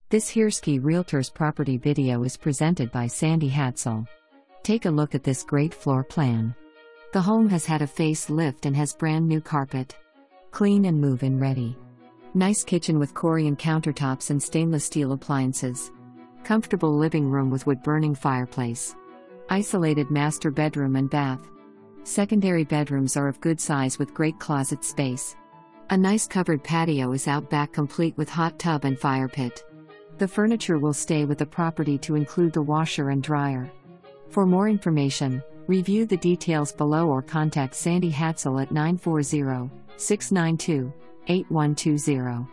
This Hirschi Realtors property video is presented by Sandie Hadsell. Take a look at this great floor plan. The home has had a facelift and has brand new carpet. Clean and move-in ready. Nice kitchen with corian countertops and stainless steel appliances. Comfortable living room with wood-burning fireplace. Isolated master bedroom and bath. Secondary bedrooms are of good size with great closet space. A nice covered patio is out back, complete with hot tub and fire pit. The furniture will stay with the property to include the washer and dryer. For more information, review the details below or contact Sandie Hadsell at 940-692-8120.